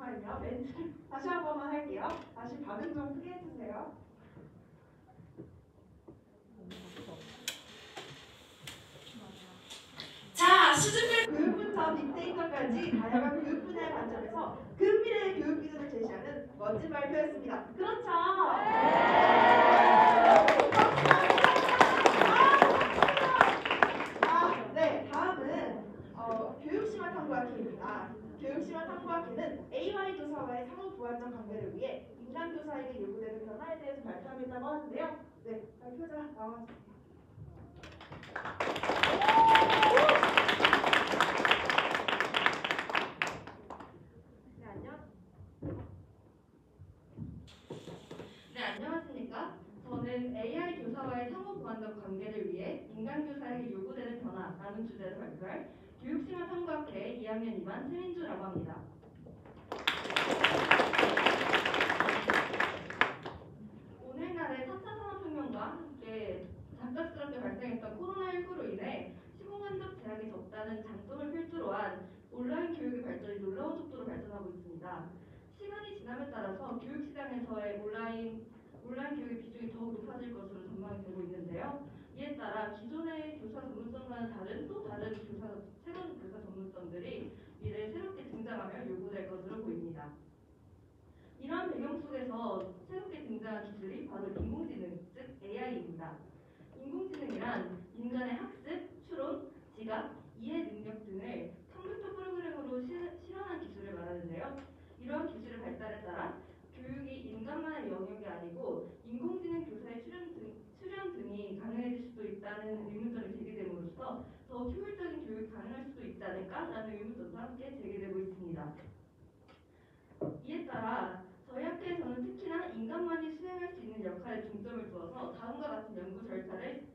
잠깐만요. 멘트 다시 한 번만 할게요. 다시 반응 좀 크게 해주세요. 자, 수준별 교육부터 빅데이터까지 다양한 교육 분야의 관점에서 근미래의 교육 기술을 제시하는 멋진 발표였습니다. 그렇죠? 네, 다음은 교육심화 탐구학회입니다. 교육심화 탐구학회는 AY 교사와의 상호 부활적 관계를 위해 인간 교사에게 요구되는 변화에 대해서 발표하겠다고 하는데요. 네, 발표자 나와주세요. 네, 안녕하십니까? 저는 AI 교사와의 상호 보완적 관계를 위해 인간 교사에게 요구되는 변화라는 주제로 발표할 교육심화 탐구학회 2학년 2반 최민주라고 합니다. 오늘날의 4차 산업혁명과 함께 갑작스럽게 발생했던 코로나19로 인해 시공간적 제약이 적다는 장점을 필두로 한 온라인 교육의 발전이 놀라운 속도로 발전하고 있습니다. 시간이 지남에 따라서 교육 시장에서의 온라인 교육의 비중이 더욱 높아질 것으로 전망이 되고 있는데요. 이에 따라 기존의 교사 전문성과는 다른 새로운 교사 전문성들이 미래에 새롭게 등장하며 요구될 것으로 보입니다. 이러한 배경 속에서 새롭게 등장한 기술이 바로 인공지능, 즉 AI입니다. 인공지능이란 인간의 학습, 추론, 지각, 이해 능력 등을 컴퓨터 프로그램으로 실현한 기술을 말하는데요. 이러한 기술의 발달에 따라 교육이 인간만의 영역이 아니고 인공지능 교사의 출연 등이 가능해질 수도 있다는 의문점이 제기됨으로써 더욱 효율적인 교육이 가능할 수도 있지 않을까라는 의문점도 함께 제기되고 있습니다. 이에 따라 저희 학교에서는 특히나 인간만이 수행할 수 있는 역할에 중점을 두어서 다음과 같은 연구 절차를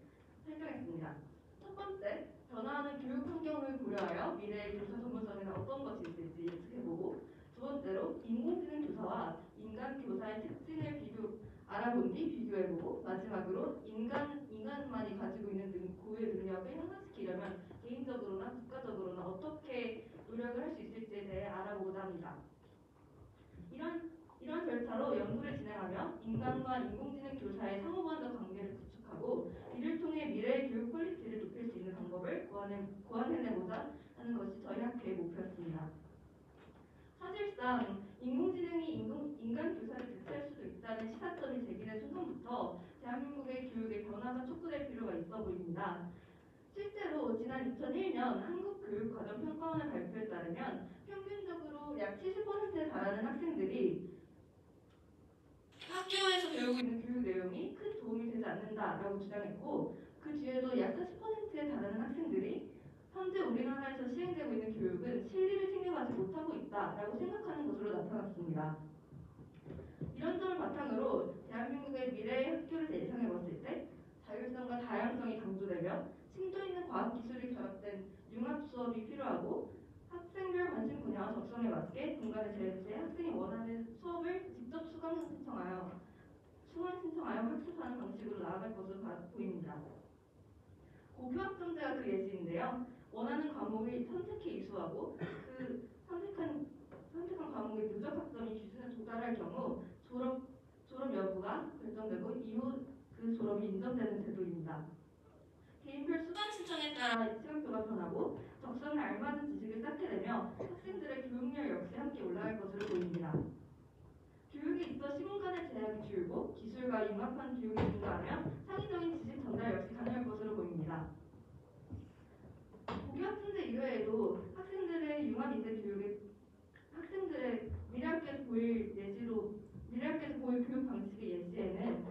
설정했습니다. 첫 번째, 변화하는 교육 환경을 고려하여 미래의 교사 전문성에는 어떤 것이 있을지 예측해보고, 두 번째로 인공지능 교사와 인간 교사의 특징을 알아본 뒤 비교해보고, 마지막으로 인간만이 가지고 있는 고유의 능력을 향상시키려면 개인적으로나 국가적으로나 어떻게 노력을 할 수 있을지에 대해 알아보고자 합니다. 이런 절차로 연구를 진행하며 인간과 인공지능 교사의 상호간적 관계를 구축하고 이를 통해 미래의 교육 퀄리티를 높일 수 있는 방법을 고안해내고자 하는 것이 저희 학회의 목표였습니다. 사실상 인공지능이 인간 교사를 대체할 수도 있다는 시사점이 제기된 순간부터 대한민국의 교육에 변화가 촉구될 필요가 있어 보입니다. 실제로 지난 2001년 한국교육과정평가원의 발표에 따르면 평균적으로 약 70%에 달하는 학생들이 학교에서 배우고 있는 교육 내용이 큰 도움이 되지 않는다라고 주장했고, 그 뒤에도 약 40%에 달하는 학생들이 현재 우리나라에서 시행되고 있는 교육은 실리를 챙겨가지 못하고 있다라고 생각하는 것으로 나타났습니다. 이런 점을 바탕으로 대한민국의 미래의 학교를 예상해봤을 때 자율성과 다양성이 강조되며 심도 있는 과학기술이 결합된 융합 수업이 필요하고, 학생별 관심 분야와 적성에 맞게 공간을 제외해 학생이 원하는 수업을 직접 수강 신청하여 학습하는 방식으로 나아갈 것으로 보입니다. 고교학점제가 그 예시인데요. 원하는 과목을 선택해 이수하고 그 선택한 과목의 누적 학점이 기준에 도달할 경우 졸업 여부가 결정되고 이후 그 졸업이 인정되는 제도입니다. 개인별 수강 신청에 따라 시간표가 변하고 적성에 알맞은 지식을 쌓게 되며 학생들의 교육열 역시 함께 올라갈 것으로 보입니다. 교육에 있어 시공 간의 제약이 줄고 기술과 융합한 교육이 증가하며 창의적인 지식 전달 역시 가능할 것으로 보입니다. 고교학점제 이외에도 학생들의 융합인재 교육에 학생들의 미래학교에서 보일 교육 방식의 예시에는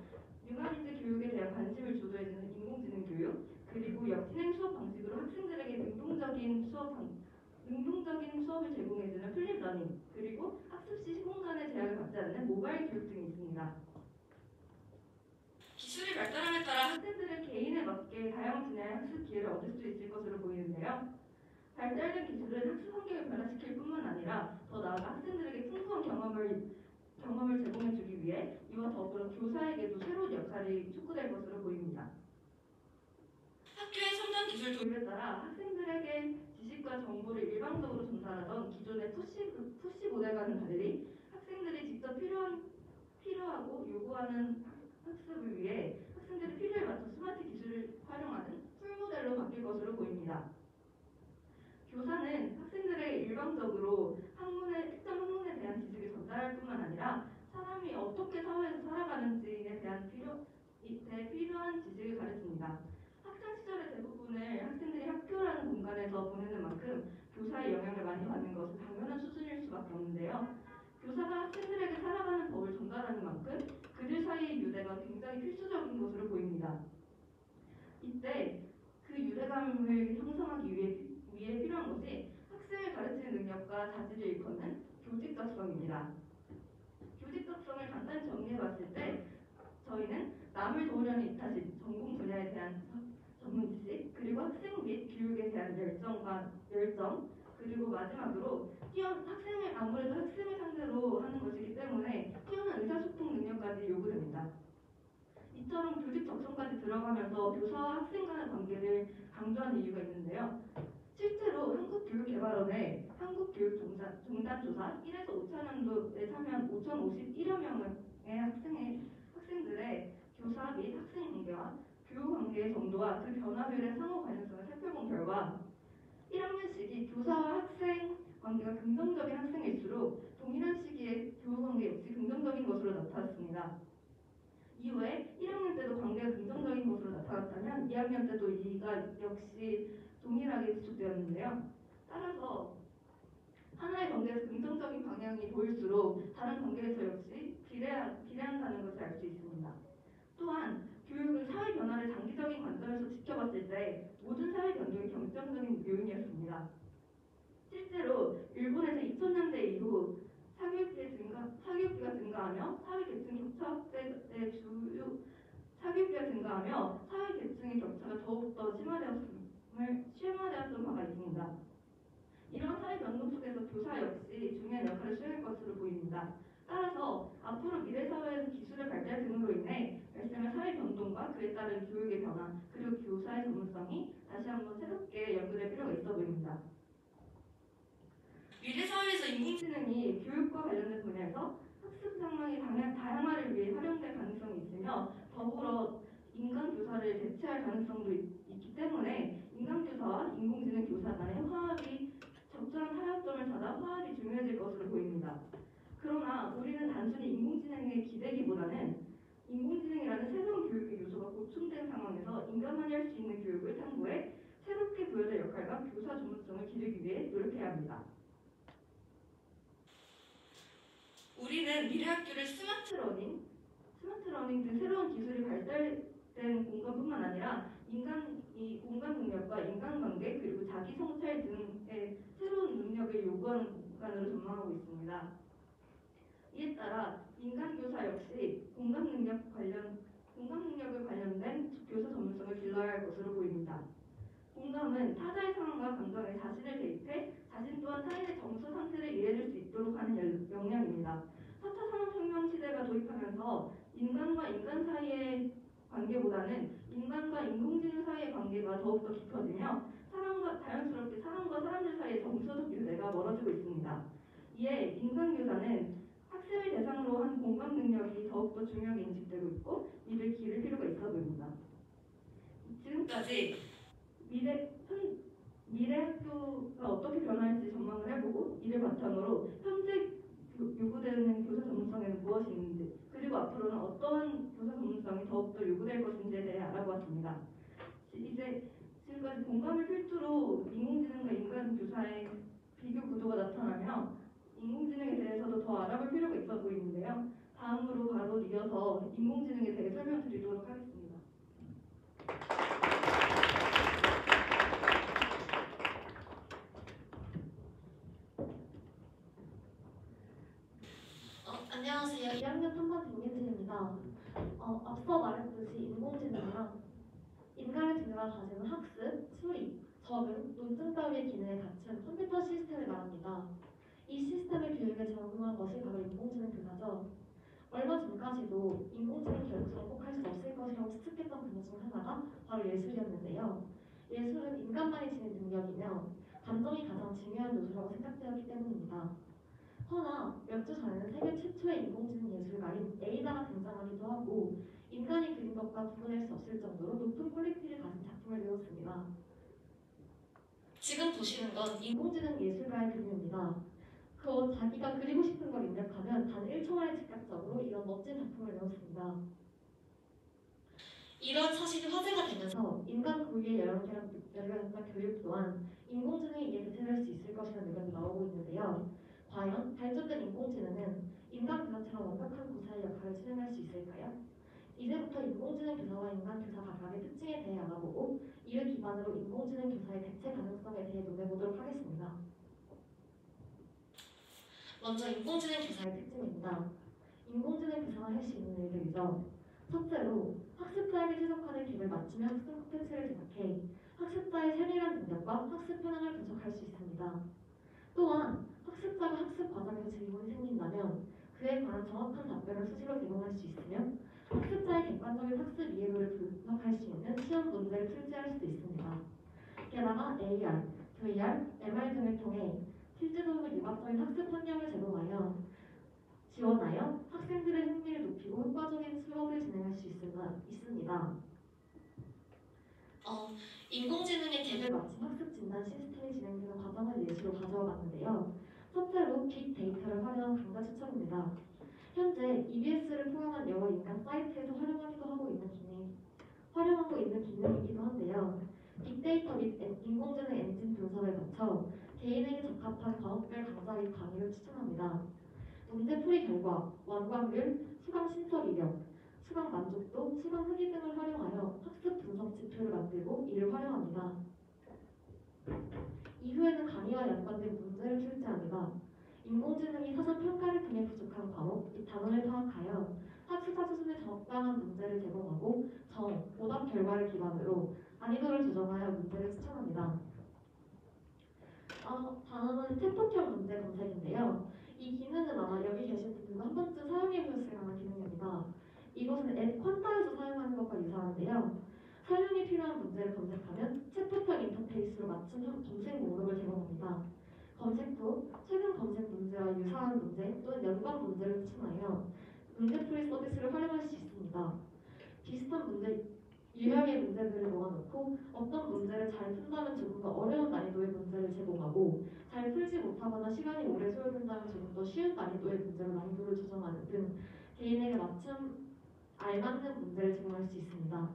융합인재 교육에 대한 관심을 주도해주는 인공지능 교육, 그리고 역진행 수업 방식으로 학생들에게 능동적인 수업을 제공해주는 플립러닝, 그리고 학습 시 시공간의 제약을 받지 않는 모바일 교육 등이 있습니다. 기술이 발달함에 따라 학생들의 개인에 맞게 다양한 분야의 학습 기회를 얻을 수 있을 것으로 보이는데요. 발달된 기술은 학습 환경을 변화시킬 뿐만 아니라 더 나아가 학생들에게 풍부한 경험을 제공해주기 위해 이와 더불어 교사에게도 새로운 역할이 촉구될 것으로 보입니다. 학교의 첨단 기술 도입에 따라 학생들에게 지식과 정보를 일방적으로 전달하던 기존의 푸시 모델과는 달리 학생들이 직접 필요하고 요구하는 학습을 위해 학생들의 필요에 맞춰 스마트 기술을 활용하는 풀 모델로 바뀔 것으로 보입니다. 교사는 학생들에게 일방적으로 특정 학문에 대한 지식을 전달할 뿐만 아니라 사람이 어떻게 사회에서 살아가는지에 대한 필요한 지식을 가르칩니다. 학창 시절의 대부분을 학생들이 학교라는 공간에서 보내는 만큼 교사의 영향을 많이 받는 것은 당연한 수준일 수밖에 없는데요. 교사가 학생들에게 살아가는 법을 전달하는 만큼 그들 사이의 유대가 굉장히 필수적인 것으로 보입니다. 이때 그 유대감을 형성하기 위해 필요한 것이 학생을 가르치는 능력과 자질을 일컫는 교직적성입니다. 교직적성을 간단히 정리해봤을 때 저희는 남을 도우려는 이타심, 전공 분야에 대한 전문 지식, 그리고 학생 및 교육에 대한 열정, 그리고 마지막으로 아무래도 학생을 상대로 하는 것이기 때문에 뛰어난 의사소통 능력까지 요구됩니다. 이처럼 교직 적성까지 들어가면서 교사와 학생 간의 관계를 강조하는 이유가 있는데요. 실제로 한국교육개발원의 한국교육종단조사 1에서 5차년도에 참여한 5,051여 명의 학생들의 교사 및 학생 관계와 교육 관계의 정도와 그 변화들의 상호 관련성을 살펴본 결과 1학년 시기 교사와 학생 관계가 긍정적인 학생일수록 동일한 시기에 교육 관계 역시 긍정적인 것으로 나타났습니다. 이후에 1학년 때도 관계가 긍정적인 것으로 나타났다면 2학년 때도 이가 역시 동일하게 지속되었는데요. 따라서 하나의 관계에서 긍정적인 방향이 보일수록 다른 관계에서 역시 비례한다는 것을 알 수 있습니다. 또한 교육은 사회 변화를 장기적인 관점에서 지켜봤을 때 모든 사회 변동이 결정적인 요인이었습니다. 실제로 일본에서 2000년대 이후 사교육비가 증가하며 사회 계층의 격차가 더욱더 심화되었던 바가 있습니다. 이런 사회 변동 속에서 교사 역시 중요한 역할을 수행할 것으로 보입니다. 따라서 앞으로 미래 사회에서 기술의 발달 등으로 인해 발생할 사회 변동과 그에 따른 교육의 변화, 그리고 교사의 전문성이 다시 한번 새롭게 연구될 필요가 있어 보입니다. 미래 사회에서 인공지능이 교육과 관련된 분야에서 학습 상황이 다양화를 위해 활용될 가능성이 있으며 더불어 인간 교사를 대체할 가능성도 있기 때문에 인간 교사와 인공지능 교사 간의 화합이 적절한 타협점을 찾아 화합이 중요해질 것으로 보입니다. 그러나 우리는 단순히 인공지능에 기대기보다는 인공지능이라는 새로운 교육의 요소가 보충된 상황에서 인간만이 할 수 있는 교육을 탐구해 새롭게 부여될 역할과 교사 전문성을 기르기 위해 노력해야 합니다. 우리는 미래 학교를 스마트 러닝 등 새로운 기술이 발달된 공간뿐만 아니라 이 공간 능력과 인간관계 그리고 자기 성찰 등의 새로운 능력을 요구하는 공간으로 전망하고 있습니다. 이에 따라 인간 교사 역시 공감 능력을 관련된 교사 전문성을 길러야 할 것으로 보입니다. 공감은 타자의 상황과 감정에 자신을 대입해 자신 또한 타인의 정서 상태를 이해해줄 수 있도록 하는 역량입니다. 4차 산업혁명 시대가 도입하면서 인간과 인간 사이의 관계보다는 인간과 인공지능 사이의 관계가 더욱더 깊어지며 자연스럽게 사람과 사람들 사이의 정서적 유대가 멀어지고 있습니다. 이에 인간 교사는 학생을 대상으로 한 공감 능력이 더욱더 중요하게 인식되고 있고 이를 기를 필요가 있어 보입니다. 지금까지 미래 학교가 어떻게 변할지 전망을 해보고 이를 바탕으로 현재 요구되는 교사 전문성에는 무엇이 있는지 그리고 앞으로는 어떠한 교사 전문성이 더욱더 요구될 것인지에 대해 알아보았습니다. 이제 지금까지 공감을 필두로 인공지능과 인간 교사의 비교 구도가 나타나며 인공지능에 대해서도 더 알아볼 필요가 있어 보이는데요. 다음으로 바로 이어서 인공지능에 대해 설명드리도록 하겠습니다. 안녕하세요. 2학년 3반 김민진입니다. 앞서 말했듯이 인공지능이란 인간의 두뇌가 가지는 학습, 추리, 적응, 논증 따위의 기능을 갖춘 컴퓨터 시스템을 말합니다. 이 시스템을 교육에 적용한 것이 바로 인공지능 교사죠. 얼마 전까지도 인공지능 교육처럼 꼭 할 수 없을 것이라고 추측했던 분야 중 하나가 바로 예술이었는데요. 예술은 인간만이 지닌 능력이며 감정이 가장 중요한 요소라고 생각되었기 때문입니다. 허나 몇 주 전에는 세계 최초의 인공지능 예술가인 에이다가 등장하기도 하고 인간이 그린 것과 구분할 수 없을 정도로 높은 퀄리티를 가진 작품을 내었습니다. 지금 보시는 건 인공지능 예술가의 그림입니다. 자기가 그리고 싶은 걸 입력하면 단 1초 만에 즉각적으로 이런 멋진 작품을 내었습니다. 이런 사실이 화제가 되면서 인간 고유의 열연과 교육 또한 인공지능에 의해 대체될 수 있을 것이라는 의견이 나오고 있는데요. 과연 발전된 인공지능은 인간 교사처럼 완벽한 교사의 역할을 수행할 수 있을까요? 이제부터 인공지능 교사와 인간 교사 각각의 특징에 대해 알아보고 이를 기반으로 인공지능 교사의 대체 가능성에 대해 논해보도록 하겠습니다. 먼저 인공지능 교사의 특징입니다. 인공지능 교사가 할 수 있는 일들이죠. 첫째로 학습자에게 최적화된 객을 맞춤형 학습 콘텐츠를 제작해 학습자의 세밀한 능력과 학습 현황을 분석할 수 있습니다. 또한 학습자가 학습 과정에서 질문이 생긴다면 그에 관한 정확한 답변을 수시로 제공할 수 있으며 학습자의 객관적인 학습 이해도를 분석할 수 있는 시험 문제를 출제할 수도 있습니다. 게다가 AR, VR, MR 등을 통해 실제로는 융합적인 학습 환경을 지원하여 학생들의 흥미를 높이고 효과적인 수업을 진행할 수 있습니다. 인공지능의 객을 맞춘 학습 진단 시스템이 진행되는 과정을 예시로 가져와 봤는데요. 첫째로 빅데이터를 활용한 강좌 추천입니다. 현재 EBS를 포함한 여러 인간 사이트에서 활용하고 있는 기능이기도 한데요. 빅데이터 및 인공지능 엔진 분석을 거쳐 개인에게 적합한 과목별 강좌 및 강의를 추천합니다. 문제풀이 결과, 완광률, 수강 신청 이력, 수강 만족도, 수강 후기 등을 활용하여 학습 분석 지표를 만들고 이를 활용합니다. 이후에는 강의와 연관된 문제를 출제합니다. 인공지능이 사전 평가를 통해 부족한 과목 및 단원을 파악하여 학습자 수준에 적당한 문제를 제공하고 오답 결과를 기반으로 난이도를 조정하여 문제를 추천합니다. 다음은 챗봇형 문제 검색인데요. 이 기능은 아마 여기 계신 분들도 한 번쯤 사용해 보셨을 만한 기능입니다. 이것은 앱 퀀타에서 사용하는 것과 유사한데요. 설명이 필요한 문제를 검색하면 챗봇형 인터페이스로 맞춤형 검색 목록을 제공합니다. 검색 후 최근 검색 문제와 유사한 문제 또는 연관 문제를 추천하여 문제풀이 서비스를 활용할 수 있습니다. 비슷한 유형의 문제들을 모아놓고 어떤 문제를 잘 푼다면 조금 더 어려운 난이도의 문제를 제공하고 잘 풀지 못하거나 시간이 오래 소요된다면 조금 더 쉬운 난이도의 문제로 난이도를 조정하는 등 개인에게 알맞는 문제를 제공할 수 있습니다.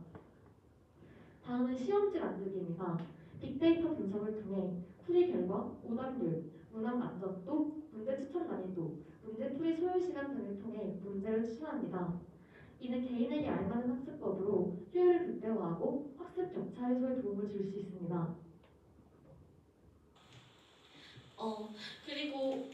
다음은 시험지 만들기입니다. 빅데이터 분석을 통해 풀이 결과, 오답률, 문항 만족도, 문제 추천 난이도, 문제풀이 소요 시간 등을 통해 문제를 추천합니다. 이는 개인에게 알맞은 학습법으로 효율을 극대화하고 학습 격차 해소에 도움을 줄 수 있습니다. 그리고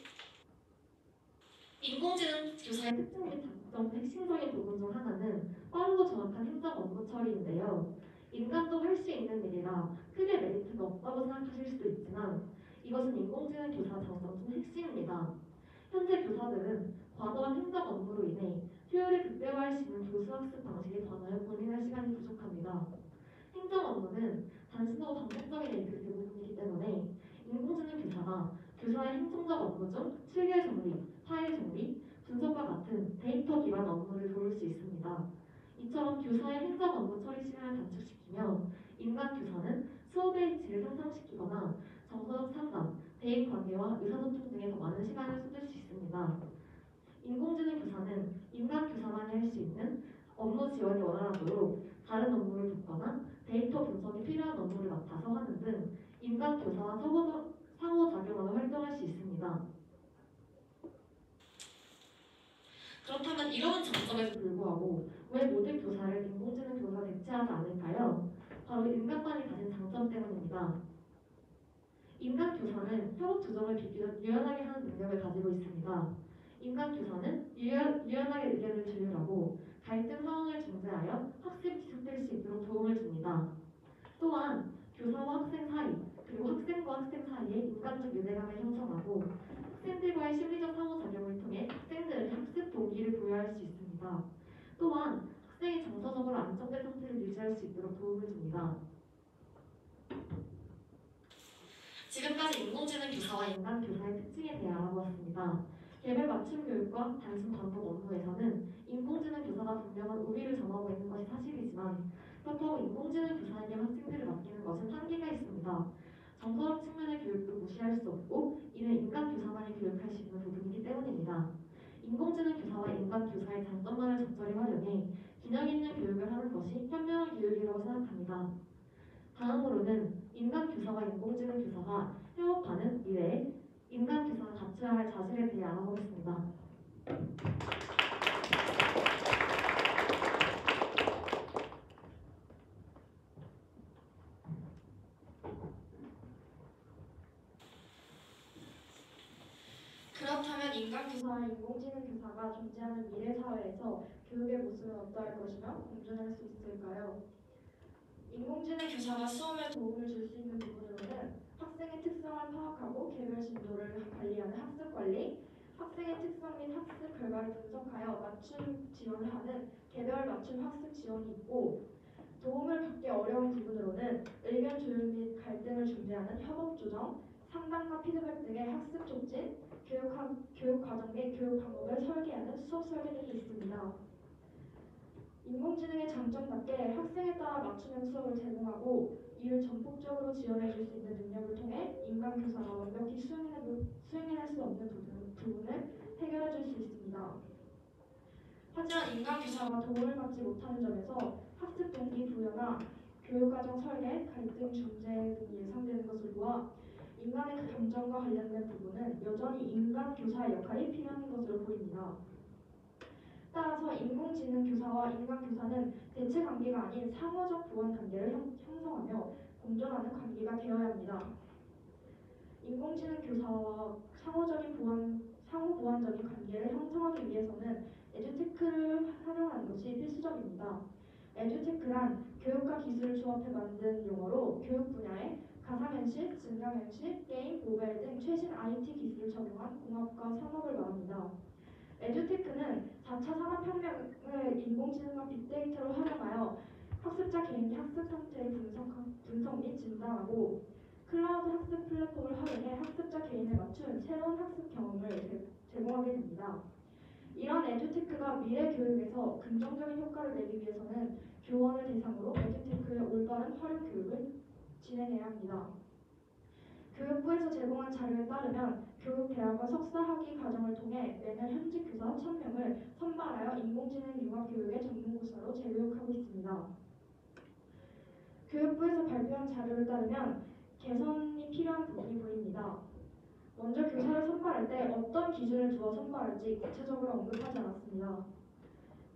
인공지능 교사의 특징 및 장점 핵심적인 부분 중 하나는 빠르고 정확한 행정 업무 처리인데요. 인간도 할 수 있는 일이라 크게 메리트가 없다고 생각하실 수도 있지만 이것은 인공지능 교사 장점 중 핵심입니다. 현재 교사들은 과도한 행정 업무로 인해 효율을 극대화할 수 있는 교수학습 방식에 관하여 고민할 시간이 부족합니다. 행정 업무는 단순하고 반복적인 일들이 대부분이기 때문에 인공지능 교사가 교사의 행정적 업무 중 실계 정리, 파일 정리, 분석과 같은 데이터 기반 업무를 도울 수 있습니다. 이처럼 교사의 행정 업무 처리 시간을 단축시키며 인간 교사는 수업의 질을 향상시키거나 정서적 상담, 대인 관계와 의사소통 등에 더 많은 시간을 쏟을 수 있습니다. 인공지능 교사는 인간 교사만이 할 수 있는 업무 지원이 원활하도록 다른 업무를 돕거나 데이터 분석이 필요한 업무를 맡아서 하는 등 인간 교사와 상호작용하는 활동할 수 있습니다. 그렇다면 이런 장점에도 불구하고 왜 모든 교사를 인공지능 교사가 대체하지 않을까요? 바로 인간만이 가진 장점 때문입니다. 인간 교사는 협업 조정을 비교적 유연하게 하는 능력을 가지고 있습니다. 인간 교사는 유연하게 의견을 조율하고 갈등 상황을 중재하여 학습이 지속될 수 있도록 도움을 줍니다. 또한 교사와 학생 사이 그리고 학생과 학생 사이에 인간적 유대감을 형성하고 학생들과의 심리적 상호작용을 통해 학생들에게 학습 동기를 부여할 수 있습니다. 또한 학생이 정서적으로 안정된 상태를 유지할 수 있도록 도움을 줍니다. 지금까지 교사와 인간 교사의 특징에 대해 알아보았습니다. 개별 맞춤 교육과 단순 반복 업무에서는 인공지능 교사가 분명한 우위를 점하고 있는 것이 사실이지만 그렇다고 인공지능 교사에게 학생들을 맡기는 것은 한계가 있습니다. 정서적 측면의 교육도 무시할 수 없고 이는 인간 교사만이 교육할 수 있는 부분이기 때문입니다. 인공지능 교사와 인간 교사의 장점만을 적절히 활용해 균형 있는 교육을 하는 것이 현명한 교육이라고 생각합니다. 다음으로는 인간 교사와 인공지능 교사가 협업하는 미래에 인간 교사가 갖춰야 할 자질에 대해 알아보겠습니다. 그렇다면 인간 교사와 인공지능 교사가 존재하는 미래 사회에서 교육의 모습은 어떠할 것이며 공존할 수 있을까요? 인공지능 교사가 수업에 도움을 줄 수 있는 부분으로는 학생의 특성을 파악하고 개별 진도를 관리하는 학습 관리, 학생의 특성 및 학습 결과를 분석하여 맞춤 지원을 하는 개별 맞춤 학습 지원이 있고, 도움을 받기 어려운 부분으로는 의견 조율 및 갈등을 중재하는 협업 조정, 상담과 피드백 등의 학습 촉진, 교육 과정 및 교육 방법을 설계하는 수업 설계 등이 있습니다. 인공지능의 장점답게 학생에 따라 맞춤형 수업을 제공하고 이를 전폭적으로 지원해 줄 수 있는 능력을 통해 인간 교사가 완벽히 수행해낼 수 없는 부분을 해결해 줄 수 있습니다. 하지만 인간 교사가 도움을 받지 못하는 점에서 학습 동기 부여나 교육과정 설계, 갈등 중재 등이 예상되는 것을 보아 인간의 그 감정과 관련된 부분은 여전히 인간 교사의 역할이 필요한 것으로 보입니다. 따라서 인공지능 교사와 인간 교사는 대체 관계가 아닌 상호적 보완 관계를 형성하며 공존하는 관계가 되어야 합니다. 인공지능 교사와 상호 보완적인 관계를 형성하기 위해서는 에듀테크를 활용하는 것이 필수적입니다. 에듀테크란 교육과 기술을 조합해 만든 용어로 교육 분야에 가상현실, 증강현실, 게임, 모바일 등 최신 IT 기술을 적용한 공학과 산업을 말합니다. 에듀테크는 4차 산업혁명을 인공지능과 빅데이터를 활용하여 학습자 개인의 학습 상태를 분석 및 진단하고 클라우드 학습 플랫폼을 활용해 학습자 개인에 맞춘 새로운 학습 경험을 제공하게 됩니다. 이런 에듀테크가 미래 교육에서 긍정적인 효과를 내기 위해서는 교원을 대상으로 에듀테크의 올바른 활용 교육을 진행해야 합니다. 교육부에서 제공한 자료에 따르면 교육대학과 석사학위 과정을 통해 매년 현직 교사 1,000명을 선발하여 인공지능 융합교육의 전문교사로 재교육하고 있습니다. 교육부에서 발표한 자료를 따르면 개선이 필요한 부분이 보입니다. 먼저 교사를 선발할 때 어떤 기준을 두어 선발할지 구체적으로 언급하지 않았습니다.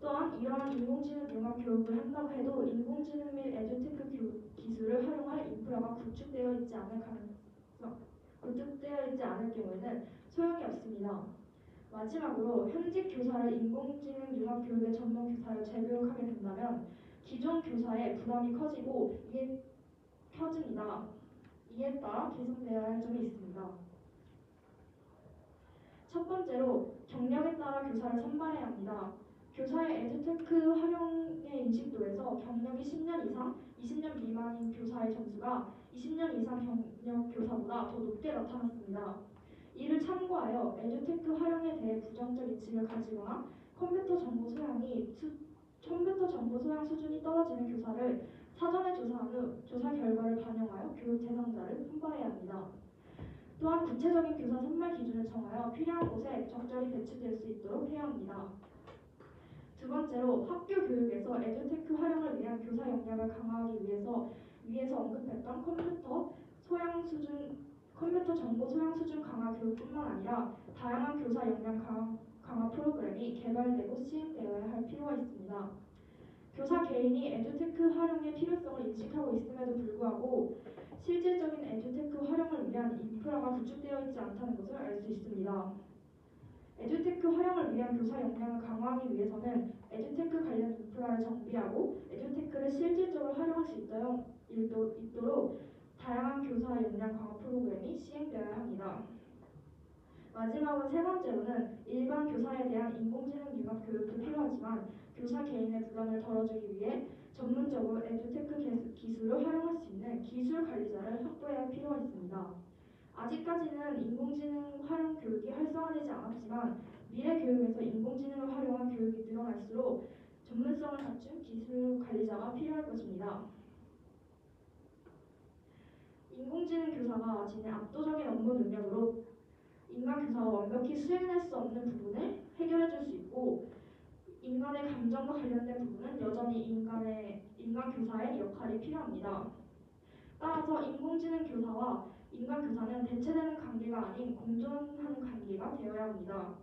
또한 이러한 인공지능 융합 교육을 한다고 해도 인공지능 및 에듀테크 기술을 활용할 인프라가 구축되어 있지 않을 경우에는 소용이 없습니다. 마지막으로 현직 교사를 인공지능 융합 교육의 전문 교사로 재교육하게 된다면 기존 교사의 부담이 커집니다. 이에 따라 개선되어야 할 점이 있습니다. 첫 번째로 경력에 따라 교사를 선발해야 합니다. 교사의 에듀테크 활용의 인식도에서 경력이 10년 이상, 20년 미만인 교사의 점수가 20년 이상 경력 교사보다 더 높게 나타났습니다. 이를 참고하여 에듀테크 활용에 대해 부정적 인식을 가지거나 컴퓨터 정보 소양 수준이 떨어지는 교사를 사전에 조사한 후 조사 결과를 반영하여 교육 대상자를 선발해야 합니다. 또한 구체적인 교사 선발 기준을 정하여 필요한 곳에 적절히 배치될 수 있도록 해야 합니다. 두 번째로 학교 교육에서 에듀테크 활용을 위한 교사 역량을 강화하기 위해서 언급했던 컴퓨터 정보 소양 수준 강화 교육뿐만 아니라 다양한 교사 역량 강화 프로그램이 개발되고 시행되어야 할 필요가 있습니다. 교사 개인이 에듀테크 활용의 필요성을 인식하고 있음에도 불구하고 실질적인 에듀테크 활용을 위한 인프라가 구축되어 있지 않다는 것을 알 수 있습니다. 에듀테크 활용을 위한 교사 역량을 강화하기 위해서는 에듀테크 관련 인프라를 정비하고 에듀테크를 실질적으로 활용할 수 있도록 다양한 교사 역량 강화 프로그램이 시행되어야 합니다. 마지막으로 세 번째로는 일반 교사에 대한 인공지능 융합 교육도 필요하지만 교사 개인의 부담을 덜어주기 위해 전문적으로 에듀테크 기술을 활용할 수 있는 기술 관리자를 확보해야 할 필요가 있습니다. 아직까지는 인공지능 활용 교육이 활성화되지 않았지만 미래 교육에서 인공지능을 활용한 교육이 늘어날수록 전문성을 갖춘 기술 관리자가 필요할 것입니다. 인공지능 교사가 지닌 압도적인 업무 능력으로 인간 교사가 완벽히 수행할 수 없는 부분을 해결해 줄 수 있고 인간의 감정과 관련된 부분은 여전히 인간 교사의 역할이 필요합니다. 따라서 인공지능 교사와 인간 교사는 대체되는 관계가 아닌 공존하는 관계가 되어야 합니다.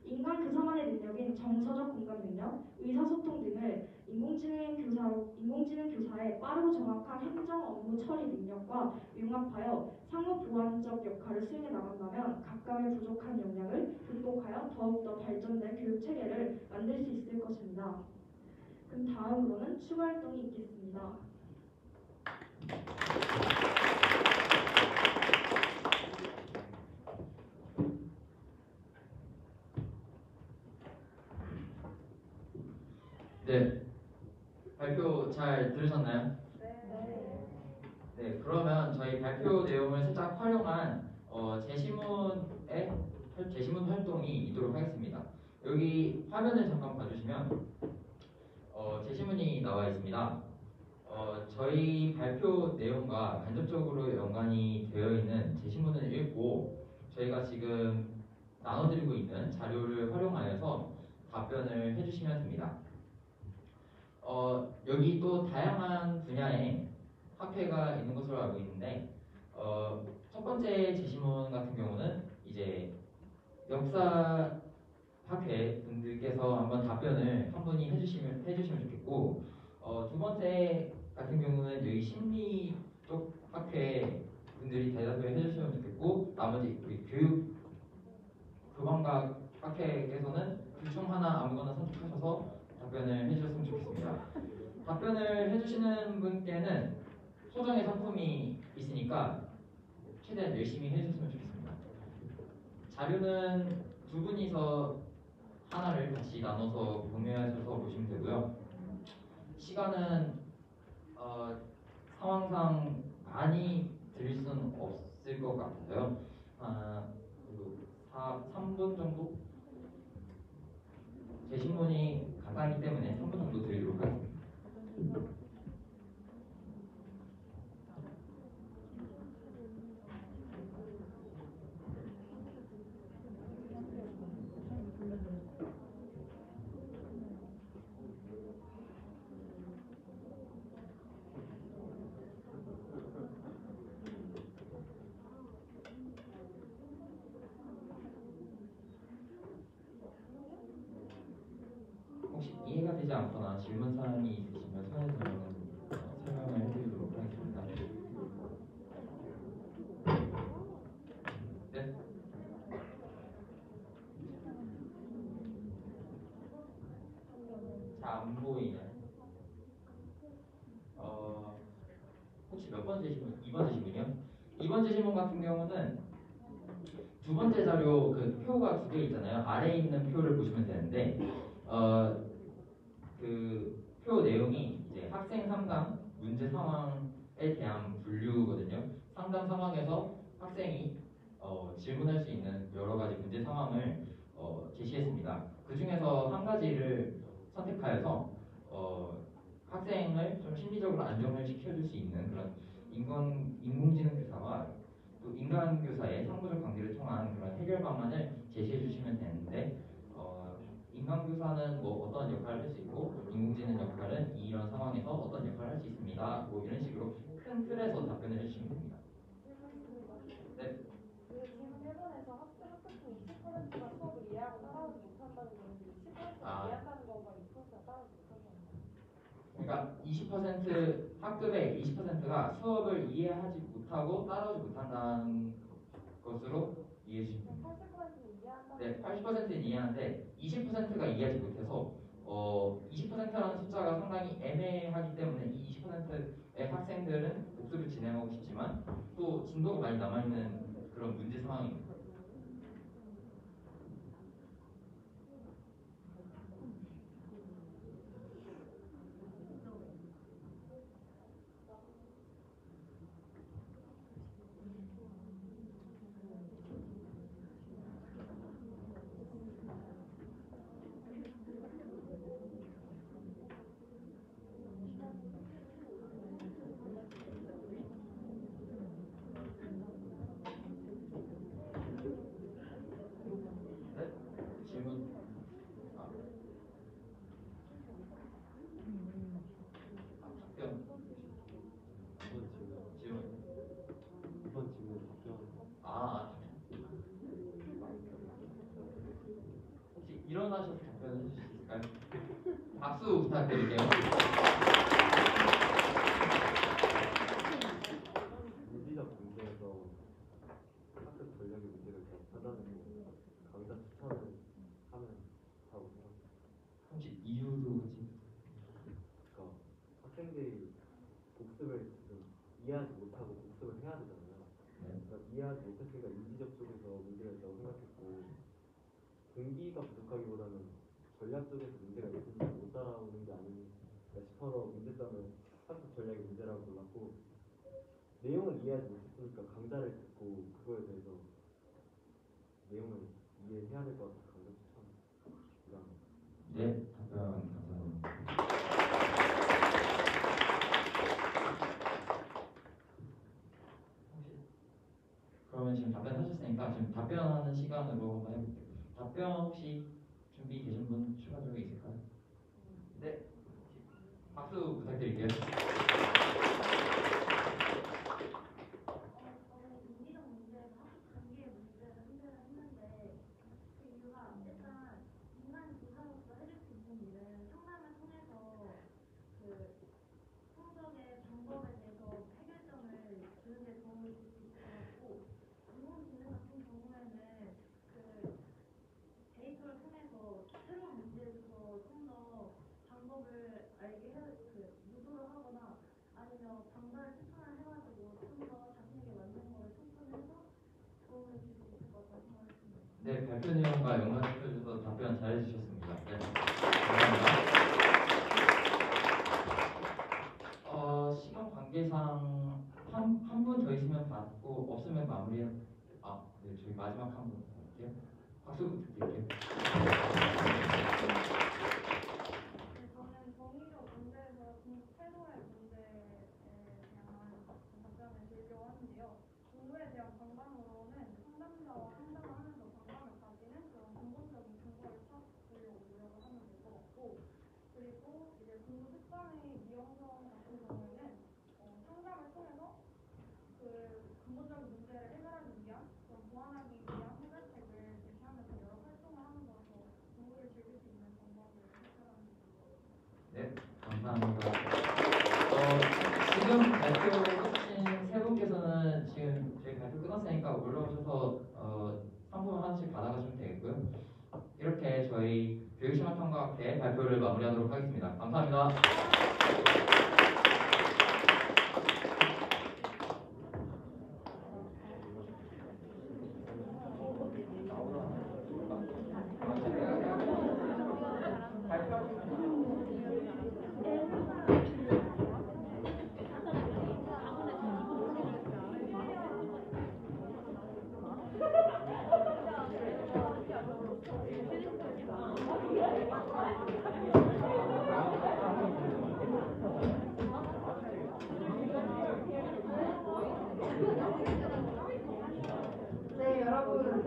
인간 교사만의 능력인 정서적 공감 능력, 의사소통 등을 인공지능 교사의 빠르고 정확한 행정 업무 처리 능력과 융합하여 상호 보완적 역할을 수행해 나간다면 각각의 부족한 역량을 극복하여 더욱더 발전된 교육 체계를 만들 수 있을 것입니다. 그럼 다음으로는 추가 활동이 있겠습니다. 네, 발표 잘 들으셨나요? 네, 그러면 저희 발표 내용을 살짝 활용한 제시문 활동이 있도록 하겠습니다. 여기 화면을 잠깐 봐주시면 제시문이 나와 있습니다. 저희 발표 내용과 간접적으로 연관이 되어 있는 제시문을 읽고 저희가 지금 나눠드리고 있는 자료를 활용하여서 답변을 해주시면 됩니다. 여기 또 다양한 분야의 학회가 있는 것으로 알고 있는데 첫 번째 제시문 같은 경우는 이제 역사 학회 분들께서 한번 답변을 한 분이 해주시면 좋겠고 두 번째 같은 경우는 여기 심리 쪽 학회 분들이 대답을 해주시면 좋겠고 나머지 우리 교육 교방학 학회에서는 둘 중 하나 아무거나 선택하셔서 답변을 해주셨으면 좋겠습니다. 답변을 해주시는 분께는 소정의 상품이 있으니까 최대한 열심히 해주셨으면 좋겠습니다. 자료는 두 분이서 하나를 같이 나눠서 공유하셔서 보시면 되고요. 시간은 상황상 많이 드릴 수는 없을 것 같아요. 3분 정도? 제시문이 간단하기 때문에 3분 정도 드리도록 하겠습니다. 혹시 이해가 되지 않거나 질문 사항이 있으시면 손에서는 설명을 해드리도록 하겠습니다. 네? 잘 안 보이나요? 혹시 몇 번째 질문? 2번 제시문이요? 2번 제시문 같은 경우는 두 번째 자료 그 표가 두 개 있잖아요. 아래에 있는 표를 보시면 되는데 그 표 내용이 이제 학생 상담 문제 상황에 대한 분류거든요. 상담 상황에서 학생이 질문할 수 있는 여러 가지 문제 상황을 제시했습니다. 그 중에서 한 가지를 선택하여서 학생을 좀 심리적으로 안정을 시켜줄 수 있는 그런 인공지능 교사와 또 인간 교사의 상부적 관계를 통한 그런 해결 방안을 제시해 주시면 되는데 인간 교사는 뭐 어떤 역할을 할 수 있고 인공지능 역할은 이런 상황에서 어떤 역할을 할 수 있습니다. 뭐 이런 식으로 큰 틀에서 답변을 해주시면 됩니다. 네. 지금 1번에서 학생 20%가 수업을 이해하고 따라오지 못한다는 건데 20%가 이해한다는 것과 20%가 따라오지 못한다는 거. 그러니까 20% 학급의 20%가 수업을 이해하지 못하고 따라오지 못한다는 것으로 이해해 주시면 됩니다. 80%는 이해한다. 네, 80%는 이해하는데 20%가 이해하지 못해서 20%라는 숫자가 상당히 애매하기 때문에 이 20%의 학생들은 복습을 진행하고 싶지만 또 진도가 많이 남아있는 그런 문제 상황입니다. 일어나셔서 답변해 주실 수 있을까요? 박수 부탁드릴게요. 물리적 문제에서 학습 전략의 문제를 더 찾아내고 강의자 추천을 하면 하고 생각합니다. 혹시 이유도 같이? 그러니까 학생들이 복습을 지금 이해하지 못하고 복습을 해야 되잖아요. 네. 그러니까 이해하지 못했으니까 인지적 쪽에서 문제가 있다고 생각했고 동기가 부족하기보다는 전략 쪽에서 문제가 있으니까 못 따라오는 게 아닌가 싶어서 문제점은 학습 전략의 문제라고 골랐고 내용을 이해하지 못했으니까 강좌를 듣고 그거에 대해서 내용을 이해해야 될 것 같아서 강좌 추천합니다. 네, 답변 감사합니다. 그러면 지금 답변하셨으니까 지금 답변하는 시간으로 한번 해볼게요. 답변 혹시 준비되신 분 추가적으로 있을까요? 네, 박수 부탁드릴게요. 저는 인지적 문제에서 학습 단계의 문제를 해결을 했는데 그 이유가 일단 인간 교사로서 해줄 수 있는 일은 상담을 통해서 그 성적의 방법에 대해서 해결점을 주는 데 도움을 줄 수 있을 것 같고 인공지능 같은 경우에는 그 데이터를 통해서 새로운 문제에 있어서 좀 더 방법을 알게 유도를 하거나 아니면 방법을 추천을 해가지고 좀 더 자신에게 맞는 거를 추천해서 도움을 줄 수 있을 것 같다고 생각했습니다. 네, 발표 내용과 연관시켜주셔서 답변 잘해주셨습니다. 네, 감사합니다. 시간 관계상 한 분 더 있으면 받고 없으면 마무리해. 네, 저희 마지막 한 분 할게요. 박수 부탁드릴게요. 네, 저는 정의적 문제에서 중국 태도의 문제에 대한 답변을 드리려고 하는데요. 공부에 대한 관광으로는 상담자와 상담을 하면서 관광을 가지는 그런 근본적인 근거를 찾으려고 노력을 하면 될 것 같고, 그리고 이제 공부 습관의 미형성 같은 경우에는 상담을 통해서 그 근본적인 문제를 해결하기 위한 그런 보완하기 위한 해결책을 제시하면서 여러 활동을 하는 것으로 공부를 즐길 수 있는 방법을 찾아가는 네, 감사합니다. 지금 발표 해주신 세 분께서는 지금 저희 발표 끝났으니까 올라오셔서 상품 하나씩 받아가시면 되겠고요. 이렇게 저희 교육심화탐구학회 발표를 마무리하도록 하겠습니다. 감사합니다. 네, 여러분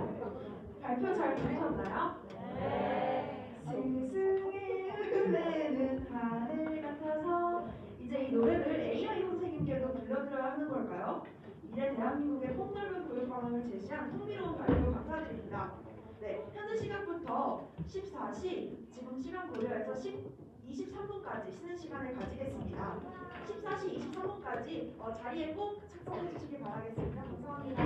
발표 잘 들으셨나요? 네. 스승의 은혜는 하늘 같아서 이제 이 노래를 AI 선생님께도 들려드려야 하는 걸까요? 이제 대한민국의 폭넓은 교육 방향을 제시한 흥미로운 발표 감사드립니다. 네, 현재 시각부터 14시, 지금 시간 고려해서 23분까지 쉬는 시간을 가지겠습니다. 14시 23분까지 자리에 꼭 착석해 주시기 바라겠습니다. 감사합니다.